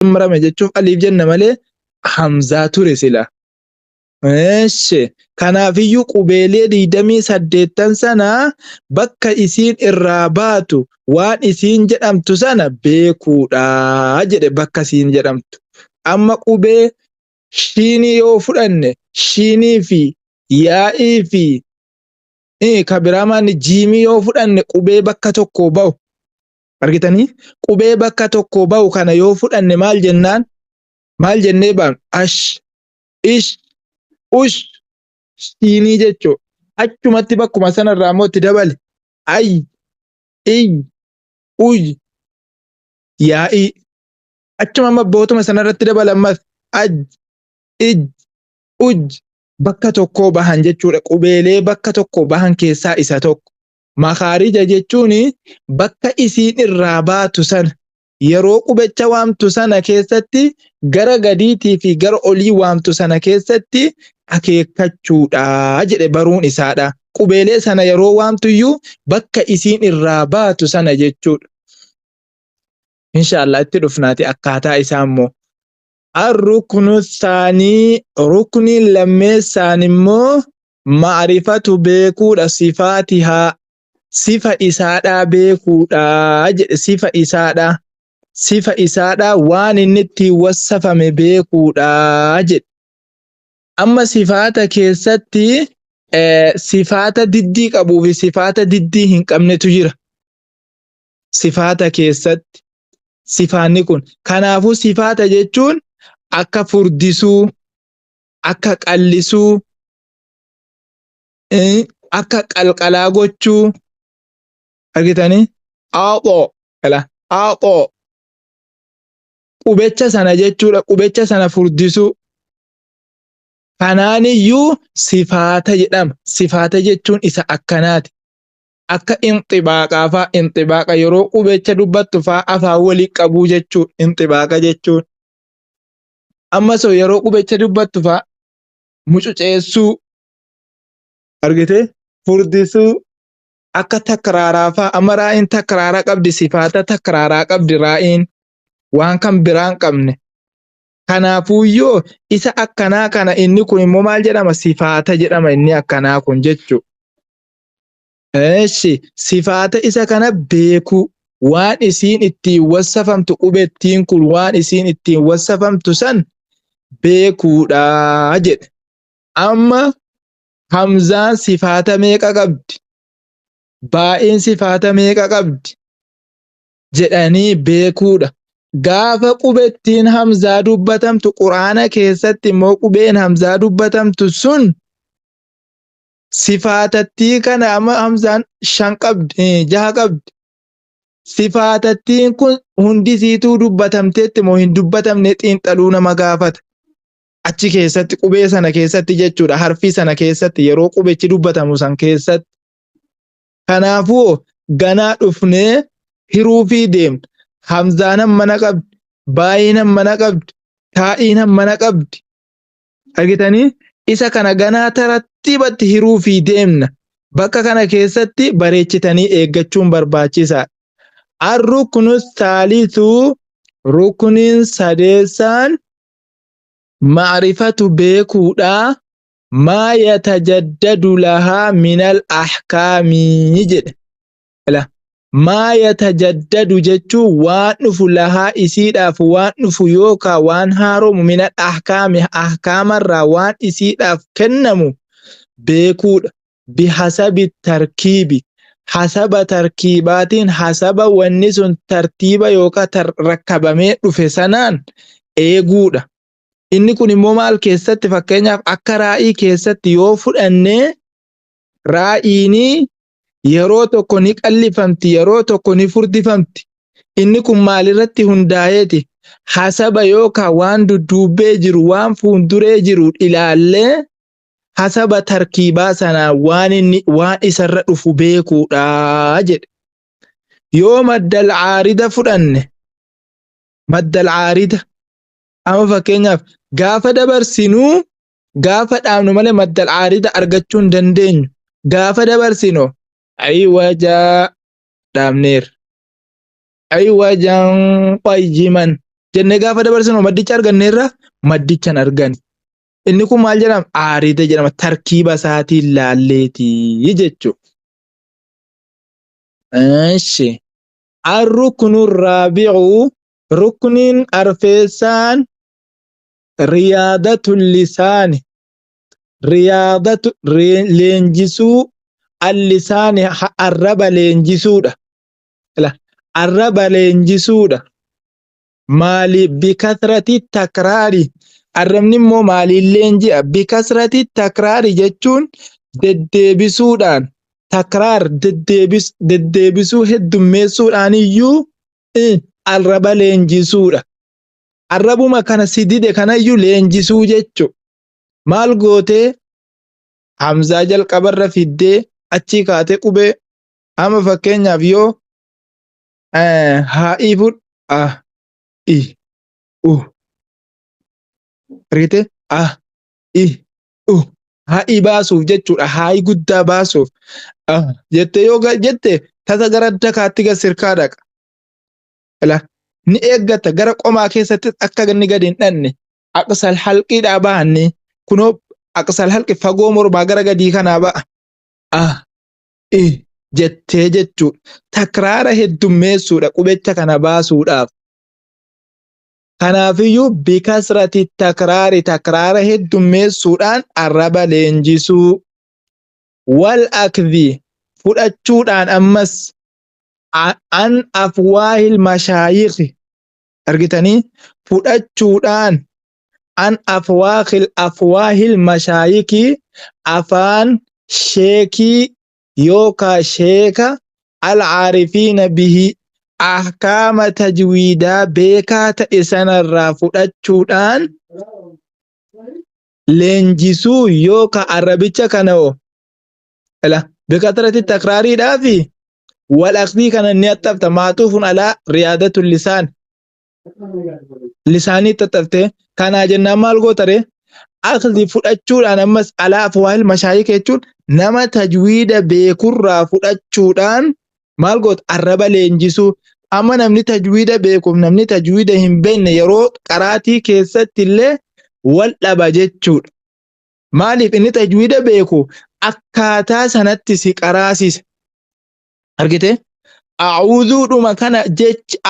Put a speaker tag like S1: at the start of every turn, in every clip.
S1: marame jechuuf aliif jenna malee hamzaa ture sila. Kanaafiyyuu qubeelee 28 sana bakka isiin irraa baatu waan isiin jedhamtu sana beekuudha jedhe bakka isiin jedhamtu. Amma qubee shiinii yoo fudhanne shiinii fi yaa'ii fi kabiraamaan jiimii yoo fudhanne qubee bakka tokko ba'u. Argitanii? Qubee bakka tokko ba'u kana yoo fudhanne maal jennaan? Maal jennee baanu? Ash, ish, ush, shiinii jechuudha. Achumatti bakkuma sanarraa immoo itti dabale. Ay, iy, uy, yaa'ii. Achuma amma bootuma sanarratti dabala ammas. Aj, ij, uj. Bakka tokko bahan jechuudha. Qubeelee bakka tokko bahan keessaa isa tokko. Makaarija jechuun bakka isiin irraa baatu sana yeroo qubecha waamtu sana keessatti gara gadiitii fi gara olii waamtu sana keessatti akeekkachuudha jedhe baruun isaadha. Qubeelee sana yeroo waamtuyyuu bakka isiin irraa baatu sana jechuudha. Inshaallah itti dhufnaati akkaataa isaa immoo. Ar-ruknu thaanii rukniin lammeessaan immoo ma'rifatu beekuudha sifaatihaa. Sifa isaadhaa beekuudha jedhe sifa isaadhaa. Sifa isaadhaa waan inni ittiin wassafame beekuudha jedhe. Amma sifaata keessatti sifaata diddii qabuu fi sifaata diddii hin qabnetu jira. Sifaata keessatti sifaanni kun. Kanaafuu sifaata jechuun akka furdisuu, akka qallisuu, akka qalqalaa gochuu. Argitanii? Aaxoo. Qubecha sana jechuudha. Qubecha sana furdisuu. Kanaaniyyuu sifaata jedhama. Sifaata jechuun isa akkanaati. Akka inxibaaqaa fa'a. Inxibaaqa yeroo qubecha dubbattu fa'a afaan walii qabuu jechuudha. Inxibaaqa jechuun. Ammas yeroo qubecha dubbattu fa'a mucuceessuu. Argitee? Furdisuu. Akka takraaraa fa'a. Amma raa'iin takraaraa qabdi. Sifaata takraaraa qabdi raa'iin. Waan kan biraan qabne. Kanaafuuyyoo isa akkanaa kana inni kun immoo maal jedhama? Sifaata jedhama inni akkanaa kun jechuudha. Sifaata isa kana beeku. Waan isiin ittiin wassafamtu qubettiin kun waan isiin ittiin wassafamtu san beekuudha jedhe. Amma hamzaan sifaata meeqa qabdi? Baa'iin sifaata meeqa qabdi? Jedhanii beekuudha. Gaafa qubettiin hamzaa dubbatamtu quraana keessatti immoo qubeen hamzaa dubbatamtu sun sifaatattii kana amma hamzaan 5 qabdi 6 qabdi. Sifaatattiin kun hundisiituu dubbatamteetti moo hin dubbatamne xiinxaluu nama gaafata. Achi keessatti qubee sana keessatti jechuudha. Harfii sana keessatti yeroo qubechi dubbatamu san keessatti. Kanaafuu ganaa dhufnee hiruufii deemna. Hamzaan hammana qabdi, baa'iin hammana qabdi, taa'iin hammana qabdi. Argitanii? Isa kana ganaa tarattiibatti hiruufii deemna. Bakka kana keessatti bareechitanii eeggachuun barbaachisaadha. Ar-ruknu thaalithu rukniin sadeessaan ma'rifatu beekuudha. Maa yatajaddadu lahaa minal ahkaamii jedhe. Maa yatajaddadu jechuun waan dhufu lahaa isiidhaaf waan dhufu yookaan waan haaromu minal ahkaami ahkaamarraa waan isiidhaaf kennamu beekuudha. Bihasabi tarkiibi. Hasaba tarkiibaatiin hasaba wanni sun tartiiba yookaan rakkabamee dhufe sanaan eeguudha. Inni kun immoo maal keessatti fakkeenyaaf akka raa'ii keessatti yoo fudhannee raa'iinii yeroo tokko ni qallifamti yeroo tokko ni furdifamti. Inni kun maalirratti hundaa'eeti? Hasaba yookaan waan dudduubbee jiru waan fuulduree jiru ilaallee hasaba tarkiibaa sanaa waan isarra dhufu beekuudha jedhe. Yoo maddal caarida fudhanne maddal caarida amma fakkeenyaaf gaafa dabarsinuu gaafa dhaabnu malee maddal caarida argachuu hin dandeenyu. Gaafa dabarsinu aywaja dhaabneer aywajan qayyiman jennee gaafa dabarsinu maddicha arganneerra maddichan argani. Inni kun maal jedhama? Aariite jedhama. Tarkiiba isaatiin laalleetii jechuudha. Eeshi. Arruknu raabi'u rukniin arfeessaan riyaadatul lisaani. Riyaadatu leenjisuu allisaani arraba leenjisuudha. Arraba leenjisuudha. Maaliif? Bikasrati takraari. Arrabni immoo maaliin leenji'a? Bikasrati takraari jechuun deddeebisuudhaan. Takraar deddeebisuu heddummeessuudhaan iyyuu arraba leenjisuudha. Arrabuma kana sidide kanayyuu leenjisuu jechuudha. Maal gootee? Hamzaa jalqabarra fiddee achii kaatee qubee amma fakkeenyaaf yoo haa'ii fudh argite haa'ii baasuuf jechuudha. Haa'ii guddaa baasuuf jettee yoo jette tasa gara dakaatti gad sirkaa dhaqa. Ni eeggata gara qomaa keessatti akka inni gadi hin dhanne aqsal halqiidhaa bahanne kunoo aqsal halqi fagoo mormaa gara gadii kanaa ba'a. Jettee jechuudha. Takraara heddummeessuudha qubecha kana baasuudhaaf. Kanaafiyyuu bikasrati takraari takraara heddummeessuudhaan arraba leenjisuu. Wal akdhi fudhachuudhaan ammas an afwaahil mashaayikhi argitanii fudhachuudhaan an afwaahil mashaayikii afaan sheekii yookaa sheeka al-caarifiina bihi ahkaama tajwiidaa beekaa ta'e sanarraa fudhachuudhaan leenjisuu yookaa arrabicha kana'o bikasrati takraariidhaafi wal akdhii kana ni axxafta maaxuufun alaa riyaadatul lisaan lisaanii axxaftee kanaa jennaan maal gootare akhdhi fudhachuudhaan ammas alaa afwaahil mashaayik jechuun nama tajwiida beekurraa fudhachuudhaan maal goota arraba leenjisuu. Amma namni tajwiida beekuuf namni tajwiida hin beekne yeroo qaraatii keessatti illee wal dhaba jechuudha. Maaliif? Inni tajwiida beeku akkaataa sanatti si qaraasisa. Argite? A'uudhuudhuma kana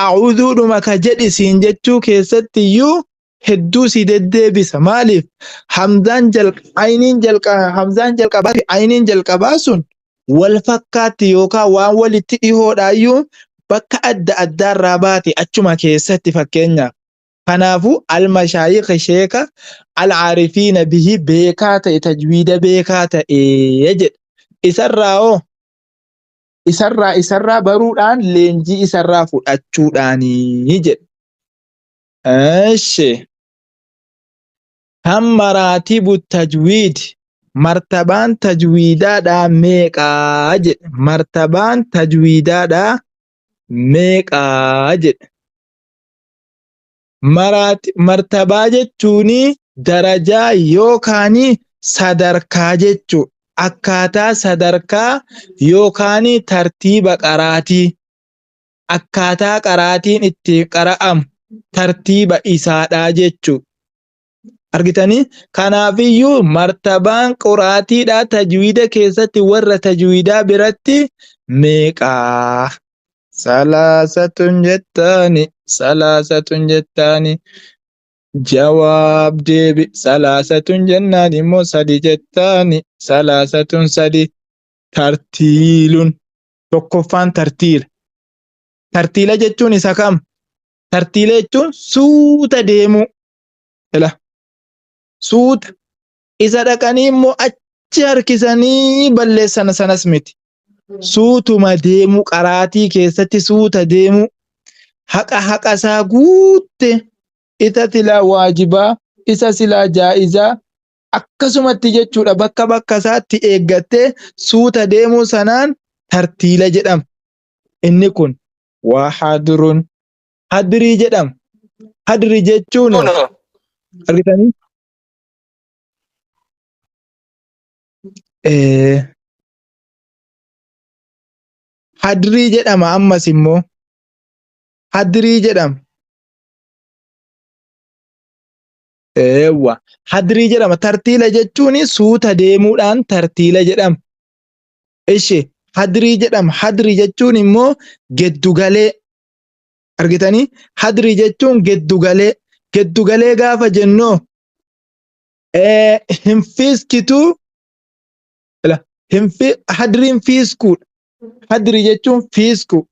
S1: a'uudhuudhuma ka jedhisiin jechuu keessatti iyyuu hedduu si deddeebisa. Maaliif? Hamzaan jalqabaa fi ayniin jalqabaa sun wal fakkaatti yookaan waan walitti dhihoodhaayyuu bakka adda addaarraa baate achuma keessatti fakkeenyaaf. Kanaafuu al-mashaayikh sheeka al-caarifiina bihi beekaa ta'e tajwiida beekaa ta'e jedha. Isarraa baruudhaan leenjii isarraa fudhachuudhaanii jedha. Eeshi. Kam maraatibu tajwiid martabaan tajwiidaadhaa meeqaa jedha. Martabaan tajwiidaadhaa meeqaa jedha. Martabaa jechuun darajaa yookaan sadarkaa jechuudha. Akkaataa sadarkaa yookaan tartiiba qaraatii. Akkaataa qaraatiin itti qara'amu tartiiba isaadhaa jechuudha. Argitanii? Kanaafiyyuu martabaan quraatiidhaa tajwiida keessatti warra tajwiidaa biratti meeqaa? Salaasatun jettaani jawaab deebi salaasatun jennaan immoo sadi jettaani salaasatun sadi tartiilun tokkoffaan tartiila jechuun isa kam? Tartiila jechuun suuta deemuu suuta isa dhaqanii immoo achi harkisanii balleessan sanas miti. Suutuma deemuu qaraatii keessatti suuta deemuu haqa isaa guutte isa silaa waajibaa isa silaa jaa'izaa akkasumatti jechuudha bakka isaatti eeggattee suuta deemuu sanaan tartiila jedhama. Inni kun waa hadrii jedhama. Hadri jechuun argitanii? Hadrii jedhama ammas immoo hadrii jedhama. eewwa hadrii jedhama. Tartiila jechuun suuta deemuudhaan tartiila jedhama. Ishi hadrii jedhama. Hadrii jechuun immoo geddugalee argitanii hadrii jechuun geddugalee. Geddugalee gaafa jennoo hin fiiskituu hadriin fiiskuudha. Hadrii jechuun fiisku.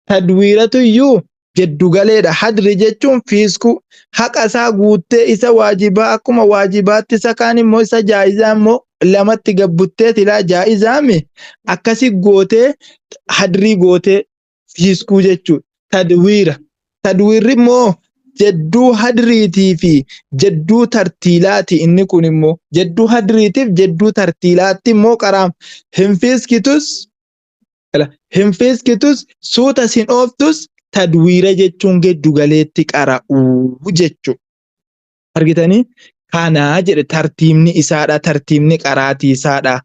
S1: Tadwiiratu iyyuu geddugaleedha. Hadri jechuun fiiskuu haqa isaa guuttee isa waajibaa akkuma waajibaatti isa kaan immoo isa jaa'izaa immoo lamatti gabbuttee tilaa jaa'izaame akkasi gootee hadrii gootee fiiskuu jechuudha. Tadwiira. Tadwiirri immoo jedduu hadriitii fi jedduu tartiilaati. Inni kun immoo jedduu hadriitiif jedduu tartiilaatti immoo qaraam hin fiiskitus suuta sin ooftus tadwiira jechuun geddugaleetti qara'uu jechuudha. Argitanii kanaa jedhe tartiibni isaadha. Tartiibni qaraatii isaadha.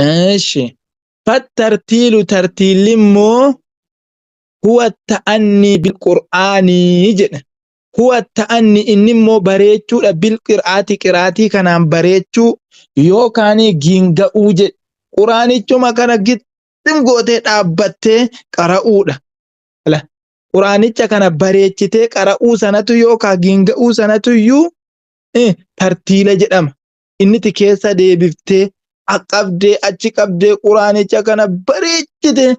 S1: Eeshi fattartiilu tartiilli immoo huwa ta'annii bilqur'aanii jedhe. Huwa ta'anni inni immoo bareechuudha qiraatii kanaan bareechuu yookaan giinga'uu jedhe. Quraanichuma kana gixxim gootee dhaabbattee qara'uudha. Quraanicha kana bareechitee qara'uu sanatu yookaan giinga'uu sanatu iyyuu tartiila jedhama. Inniti keessa deebiftee qabdee achi qabdee quraanicha kana bareechitee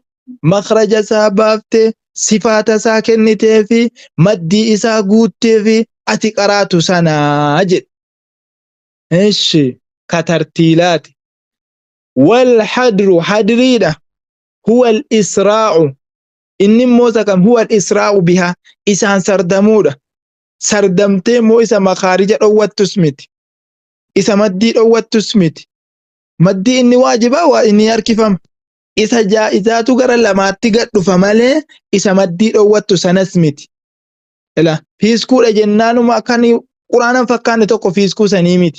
S1: makhraja isaa baaftee sifaata isaa kennitee fi maddii isaa guuttee fi ati qaraatu sanaa jedhe. Eeshi ka tartiilaati. والحدر حدريدة هو الإسراع إني موسى كم هو الإسراع بها إسان سردمودة سردمتي مو إسا مخارج أو تسمت إسا مدي أو تسمت مدي إني واجبة وإني يركفم إسا جائزاتو غر لما تقدر فمالي إسا مدي أو تسنسمت إلا فيسكو لجنانو ما كان قرآن فكان توقو فيسكو سنيمت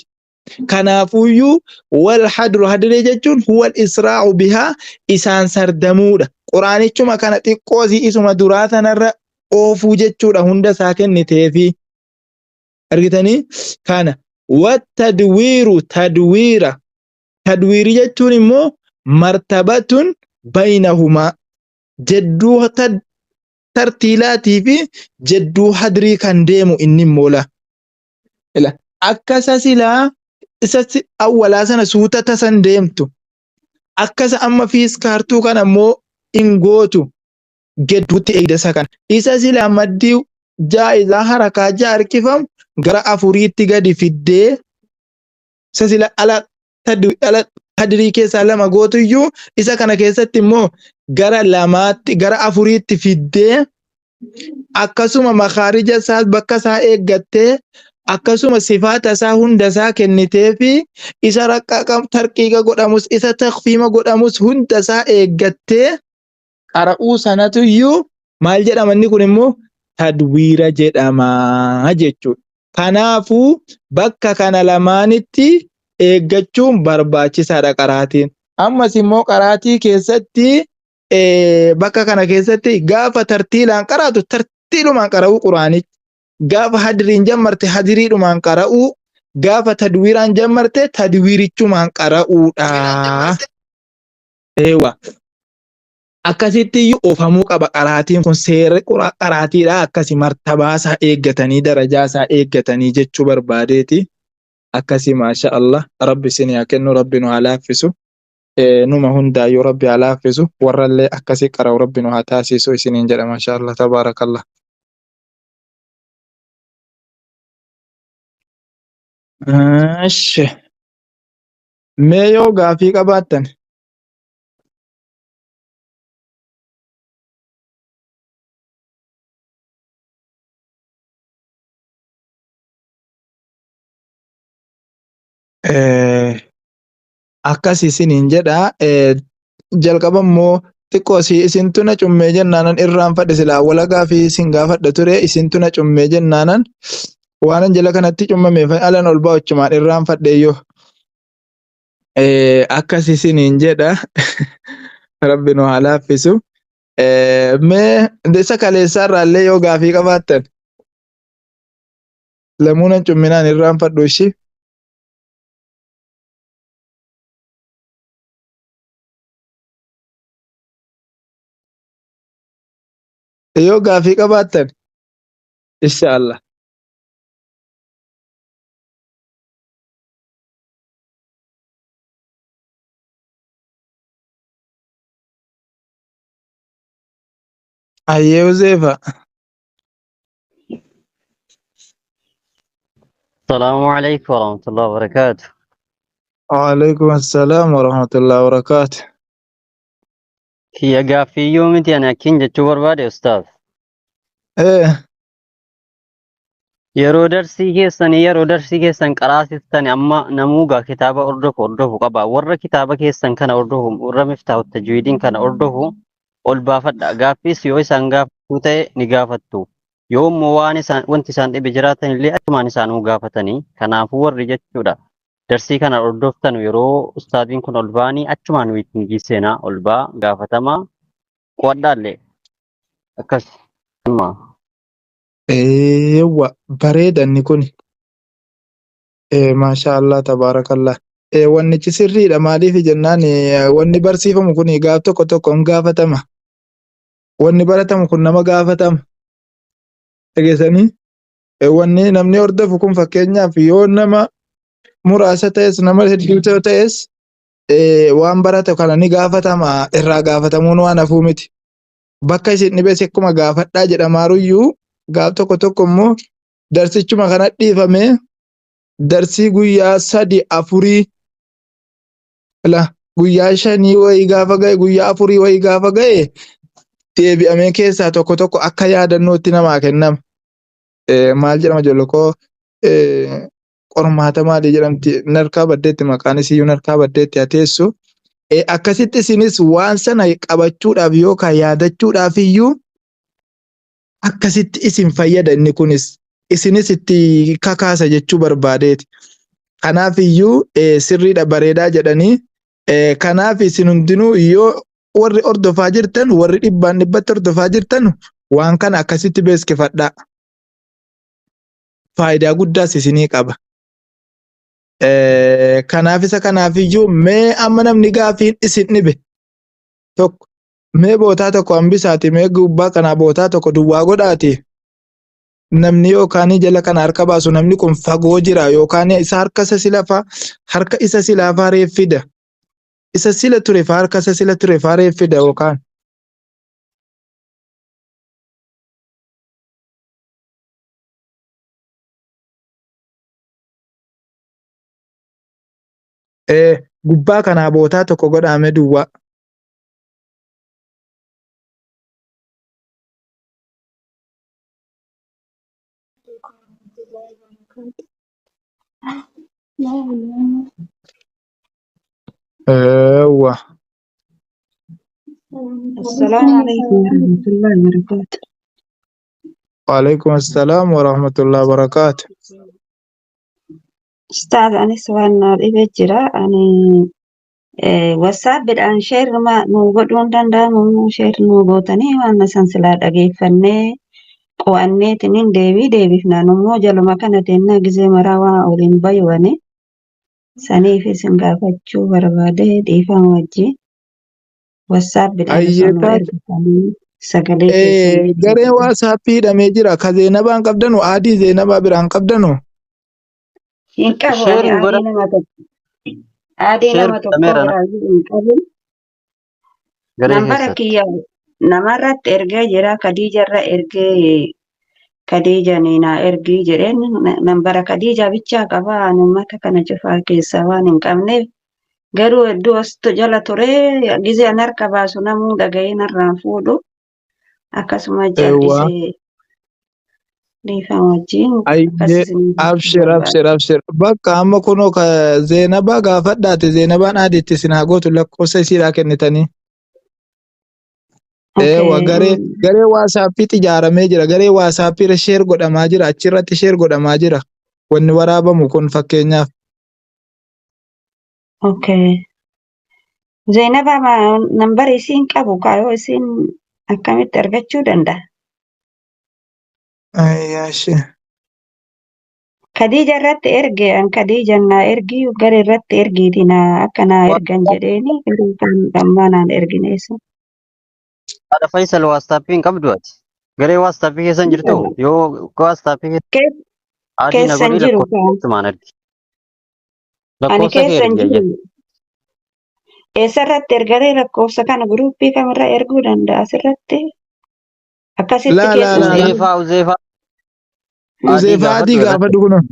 S1: Kanaafuu wal hadru hadree jechuun huwal israa'u bihaa isaan sardamuudha. Quraanichuma kana xiqqoosii isuma duraa sanarra oofuu jechuudha hunda isaa kenniteefi. Argitanii kana wattadwiiru tadwiira. Tadwiiri jechuun immoo martabatun baynahumaa jedduu tartiilaatii fi jedduu hadrii kan deemu inni moola. Akkasa silaa isatti awwalaa sana suuta tasan deemtu akkasa amma fiiskaartuu kana immoo ingootu gedduutti eegdasa kana isa sila maddii jaa'izaa harakaa harkifamu gara afuriitti gadi fiddee isa sila ala hadrii keessaa lama gootu iyyuu isa kana keessatti immoo gara lamaatti gara afuriitti fiddee akkasuma makhaarija isaas bakka isaa eeggattee akkasuma sifaata isaa hunda isaa kennitee fi isa raqqaqam tarqiiqa godhamus isa takfiima godhamus hunda isaa eeggattee qara'uu sanatu iyyuu maal jedhama inni kun immoo tadwiira jedhama jechuudha. Kanaafuu bakka kana lamaanitti eeggachuun barbaachisaadha qaraatiin. Ammas immoo qaraatii keessatti bakka kana keessatti gaafa tartiilaan qaraatu tartiilumaan qara'uu quraanicha. Gaafa hadriin jammarte hadriidhumaan qara'uu gaafa tadwiiraan jammarte tadwiirichumaan qara'uudha. Eewa akkasitti oofamuu qaba qaraatiin kun seera qaraatiidha. Akkasi martabaasaa eeggatanii darajaasaa eeggatanii jechuu barbaadeeti. Akkasi maasha Allah rabbi isin haa kennu rabbi nu haa laaffisu. Numa hundaayyuu rabbi haa laaffisu. Warrallee akkasi qara'u rabbi nu haa taasisu isiniin jedha maasha Allah tabaarakallah. Mee yoo gaafii qabaattan akkas isiniin jedha. Jalqaba immoo xiqqoo isintu na cummee jennaanan irraanfadhe silaa wala gaafii isin gaafadha ture isintu na cummee jennaanan waanan jala kanatti cummameef alan ol ba'achumaan irraanfadhe yoo akkas isiniin jedha. Rabbi nu haa laaffisu. Mee isa kaleessaarraallee yoo gaafii qabaattan Lamuunan cumminaan irraanfadhu ishii. Yoo gaafii qabaattan inshaallah. Ayyee Uzeefa.
S2: السلام عليكم ورحمة الله وبركاته.
S1: وعليكم السلام ورحمة الله وبركاته.
S2: كي قافي يومتي أنا كين جتشو بربادي أستاذ.
S1: إيه
S2: yeroo darsii keessan qaraasistani amma namuugaa kitaaba ordofu qaba warra kitaaba keessan kana ordofu warra miftaahu tajwiidiin kana ordofu ol baafadha gaaffiis yoo isaan gaafatu ta'e ni gaafattu yoo immoo wanti isaan dhibe jiraatan illee achumaan isaanuu gaafatanii kanaafuu warri jechuudha darsii kana ordoftanu yeroo ustaadiin kun ol ba'anii achumaan wiitingii seenaa ol ba'a gaafatamaa qo'adhaallee akkas amma.
S1: Eewwa bareedanni kun maashaallah tabaarakallah. Wannichi sirriidha maaliif jennaan wanni barsiifamu kun gaaf tokko tokko hin gaafatama. Wanni baratamu kun nama gaafatama. Dhageessanii wanni namni hordofu kun fakkeenyaaf yoo nama muraasa ta'es nama hedduu ta'es waan barate kana ni gaafatama irraa gaafatamuun waan hafuu miti. Bakka isin dhibees akkuma gaafadhaa jedhamaaruyyuu gaaf tokko tokko immoo darsichuma kana dhiifamee darsii guyyaa 3-4 guyyaa 5 wayii gaafa ga'e guyyaa 4 wayii gaafa ga'e deebi'amee keessaa tokko tokko akka yaadannootti namaa kennama. Maal jedhama jollokoo qormaata maalii jedhamti narkaa baddeetti maqaan isiyyuu narkaa baddeetti haa teessu. Akkasitti isinis waan sana qabachuudhaaf yookaan yaadachuudhaaf iyyuu akkasitti isin fayyada inni kunis isinis itti kakaasa jechuu barbaadeeti. Kanaaf iyyuu sirriidha bareedaa jedhanii kanaaf isin hundinuu yoo warri hordofaa jirtan warri 100% hordofaa jirtan waan kana akkasitti beeskifadhaa. Faayidaa guddaas isinii qaba. Kanaaf isa kanaaf iyyuu mee amma namni gaafiin isin dhibe tokko mee bootaa tokko hambisaati mee gubbaa kanaa bootaa tokko duwwaa godhaati namni yookaan jala kana harka baasu namni kun fagoo jira yookaan isa harka isa silaafaa reeffida isa sila ture harka isa sila ture reeffida yookaan gubbaa kanaa bootaa tokko godhaame duwwaa. ايوه
S3: السلام عليكم ورحمة الله وبركاته.
S1: وعليكم السلام ورحمة الله وبركاته.
S3: أستاذ أنا سؤال إبجرا أنا واتساب بدأن شير ما نوبدون دندا مو شير نوبوتني وأنا سنسلاد أجيفني وأني تنين ديبي فينا نمو جلما كانت إننا جزء مراوا أولين بيواني سني في سنغافاتشو بربادة ديفا وجي واتساب بدأن
S1: أيوة
S3: سجلي كيسن
S1: garee waasappii hidhamee jira ka Zeenabaan qabdanu aadii Zeenabaa biraan qabdanu
S3: hin qabu
S2: Share
S3: ani
S2: godha.
S3: adii
S2: Share
S3: nama tokko
S2: godhameera.
S3: biraa hin qabin
S2: Garee
S3: nambara
S2: keessatti.
S3: kiyya namarratti ergee jira Kadiijarra ergee Kadiija naa ergii jedheen nambara Kadiija bichaa qaba ani uummata kana cufaa keessaa waan hin qabneef garuu iddoo ostu jala ture gizee an harka baasu namuu dhaga'ee narraan fuudhu akkasuma jal'isee dhiifama wajjin
S1: ayyee abshir bakka amma kunoo ka Zeenabaa gaafadhaate Zeenabaan aadiitti isin haa gootu lakkoofsa isiidhaa kennitanii eewa garee waasaappiitti ijaaramee jira garee waasaappiirra sheer godhamaa jira achirratti sheer godhamaa jira wanni waraabamu kun fakkeenyaaf
S3: Zeenaba nambara isiin qabu kaayoo isiin akkamitti argachuu danda'a?
S1: ayyaashee
S3: Khadija irratti erge an Khadija na ergi gara irratti ergiiti na akka na ergan jedheeni garuu kan amma naan ergineessu.
S2: Haadha Faisal waastaappiin qabdu ati. Garee waastaappii keessan jirtu yoo waastaappii
S3: Kees-
S2: adii na
S3: Keessan
S2: godhee
S3: jiru kan
S2: lakkoofsumaan argi.
S3: ani
S2: Lakkoofsa kee
S3: keessan
S2: ergi
S3: jiru.
S2: ayya.
S3: Eessarratti ergaree lakkoofsa kana guruppii kamirra erguu danda'a asirratti? Akkasitti
S1: La la
S3: keessan
S1: la la.
S3: ergu.
S2: Uzeefaa
S1: Uzeefaatii gaafadhu kunuun.